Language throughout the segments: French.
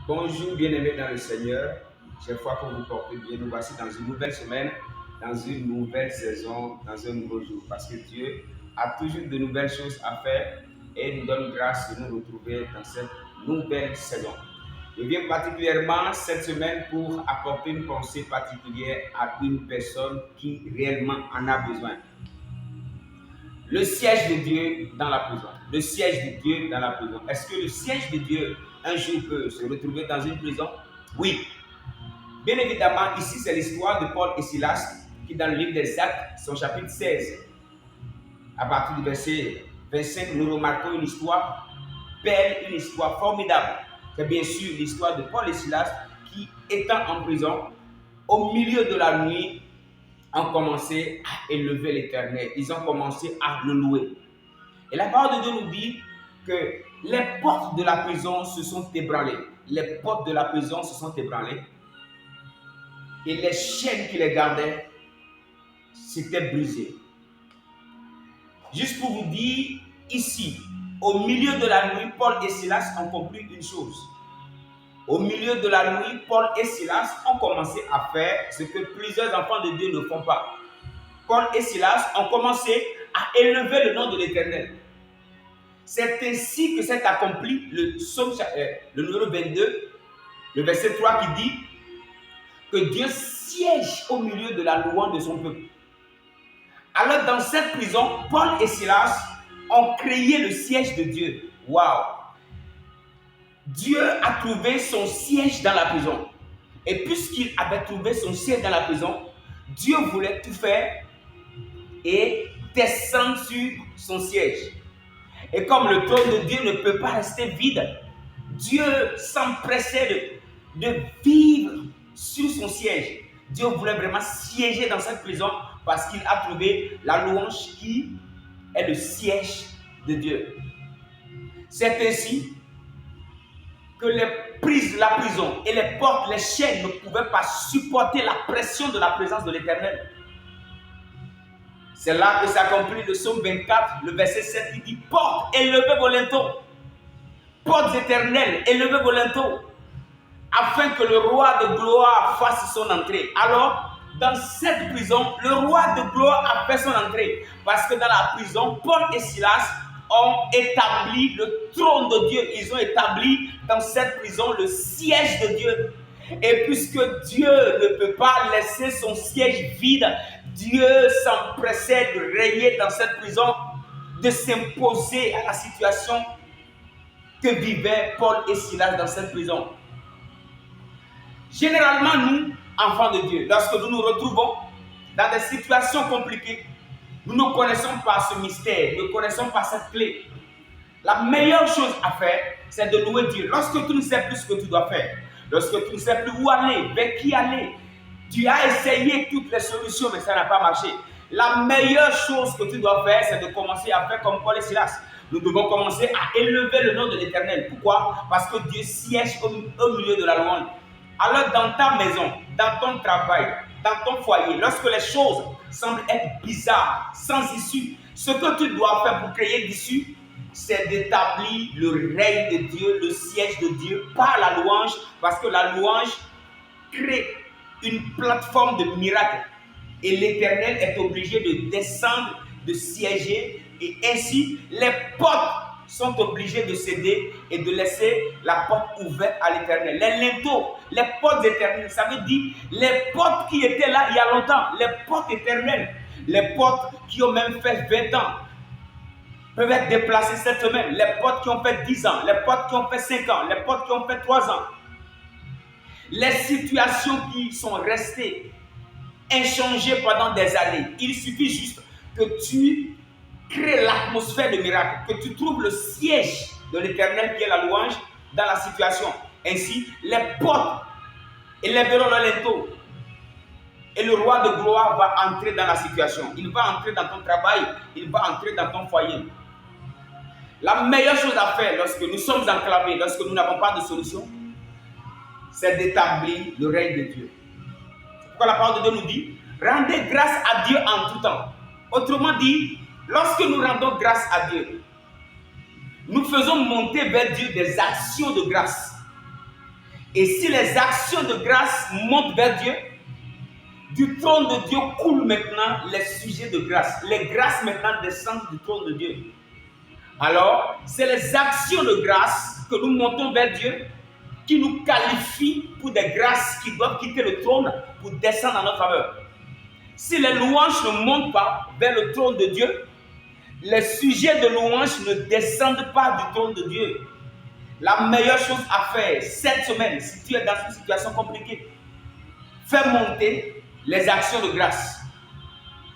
Bonjour bien-aimés dans le Seigneur, j'ai foi que vous portez bien. Nous voici dans une nouvelle semaine, dans une nouvelle saison, dans un nouveau jour. Parce que Dieu a toujours de nouvelles choses à faire et il nous donne grâce de nous retrouver dans cette nouvelle saison. Je viens particulièrement cette semaine pour apporter une pensée particulière à une personne qui réellement en a besoin. Le siège de Dieu dans la prison. Le siège de Dieu dans la prison. Est-ce que le siège de Dieu un jour peut se retrouver dans une prison? Oui. Bien évidemment, ici c'est l'histoire de Paul et Silas qui dans le livre des Actes, son chapitre 16, à partir du verset 25, nous remarquons une histoire belle, une histoire formidable. C'est bien sûr l'histoire de Paul et Silas qui, étant en prison, au milieu de la nuit, ont commencé à élever l'Éternel. Ils ont commencé à le louer. Et la parole de Dieu nous dit que les portes de la prison se sont ébranlées. Les portes de la prison se sont ébranlées. Et les chaînes qui les gardaient s'étaient brisées. Juste pour vous dire, ici, au milieu de la nuit, Paul et Silas ont compris une chose. Au milieu de la nuit, Paul et Silas ont commencé à faire ce que plusieurs enfants de Dieu ne font pas. Paul et Silas ont commencé à élever le nom de l'Éternel. C'est ainsi que s'est accompli le psaume, le numéro 22, le verset 3 qui dit que Dieu siège au milieu de la louange de son peuple. Alors dans cette prison, Paul et Silas ont créé le siège de Dieu. Waouh! Dieu a trouvé son siège dans la prison. Et puisqu'il avait trouvé son siège dans la prison, Dieu voulait tout faire et descendre sur son siège. Et comme le trône de Dieu ne peut pas rester vide, Dieu s'empressait de vivre sur son siège. Dieu voulait vraiment siéger dans cette prison parce qu'il a trouvé la louange qui est le siège de Dieu. C'est ainsi que la prison et les portes, les chaînes ne pouvaient pas supporter la pression de la présence de l'Éternel. C'est là que s'accomplit le psaume 24, le verset 7 qui dit « Portes, élevez vos linteaux, portes éternelles, élevez vos linteaux, afin que le roi de gloire fasse son entrée. » Alors, dans cette prison, le roi de gloire a fait son entrée. Parce que dans la prison, Paul et Silas ont établi le trône de Dieu. Ils ont établi dans cette prison le siège de Dieu. Et puisque Dieu ne peut pas laisser son siège vide, Dieu s'empressait de régner dans cette prison, de s'imposer à la situation que vivaient Paul et Silas dans cette prison. Généralement, nous, enfants de Dieu, lorsque nous nous retrouvons dans des situations compliquées, nous ne connaissons pas ce mystère, nous ne connaissons pas cette clé. La meilleure chose à faire, c'est de louer Dieu. Lorsque tu ne sais plus ce que tu dois faire, lorsque tu ne sais plus où aller, vers qui aller, tu as essayé toutes les solutions, mais ça n'a pas marché. La meilleure chose que tu dois faire, c'est de commencer à faire comme Paul et Silas. Nous devons commencer à élever le nom de l'Éternel. Pourquoi? Parce que Dieu siège au milieu de la louange. Alors dans ta maison, dans ton travail, dans ton foyer, lorsque les choses semblent être bizarres, sans issue, ce que tu dois faire pour créer l'issue, c'est d'établir le règne de Dieu, le siège de Dieu par la louange, parce que la louange crée une plateforme de miracle. Et l'Éternel est obligé de descendre, de siéger, et ainsi les portes sont obligés de céder et de laisser la porte ouverte à l'Éternel. Les linteaux, les portes éternelles, ça veut dire les portes qui étaient là il y a longtemps, les portes éternelles, les portes qui ont même fait 20 ans, peuvent être déplacées cette semaine, les portes qui ont fait 10 ans, les portes qui ont fait 5 ans, les portes qui ont fait 3 ans. Les situations qui sont restées inchangées pendant des années, il suffit juste que tu crée l'atmosphère de miracle, que tu trouves le siège de l'Éternel qui est la louange dans la situation. Ainsi, les portes élèveront le linteau et le roi de gloire va entrer dans la situation. Il va entrer dans ton travail, il va entrer dans ton foyer. La meilleure chose à faire lorsque nous sommes enclavés, lorsque nous n'avons pas de solution, c'est d'établir le règne de Dieu. C'est pourquoi la parole de Dieu nous dit, rendez grâce à Dieu en tout temps. Autrement dit, lorsque nous rendons grâce à Dieu, nous faisons monter vers Dieu des actions de grâce. Et si les actions de grâce montent vers Dieu, du trône de Dieu coulent maintenant les sujets de grâce. Les grâces maintenant descendent du trône de Dieu. Alors, c'est les actions de grâce que nous montons vers Dieu qui nous qualifient pour des grâces qui doivent quitter le trône pour descendre en notre faveur. Si les louanges ne montent pas vers le trône de Dieu, les sujets de louanges ne descendent pas du trône de Dieu. La meilleure chose à faire cette semaine, si tu es dans une situation compliquée, fais monter les actions de grâce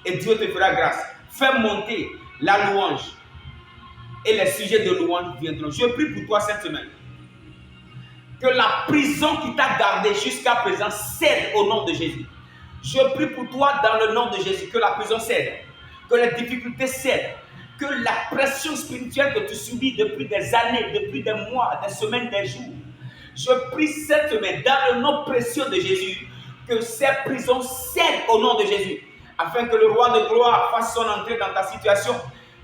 et Dieu te fera grâce. Fais monter la louange et les sujets de louange viendront. Je prie pour toi cette semaine que la prison qui t'a gardé jusqu'à présent cède au nom de Jésus. Je prie pour toi dans le nom de Jésus que la prison cède, que les difficultés cèdent, que la pression spirituelle que tu subis depuis des années, depuis des mois, des semaines, des jours. Je prie cette semaine dans le nom précieux de Jésus que ces prisons cèdent au nom de Jésus, afin que le roi de gloire fasse son entrée dans ta situation.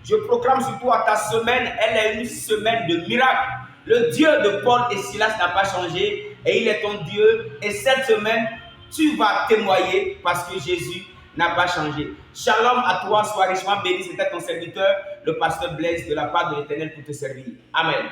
Je proclame sur toi ta semaine, elle est une semaine de miracles. Le Dieu de Paul et Silas n'a pas changé et il est ton Dieu. Et cette semaine, tu vas témoigner parce que Jésus n'a pas changé. Shalom à toi, sois richement béni. C'était ton serviteur, le pasteur Blaise, de la part de l'Éternel pour te servir. Amen.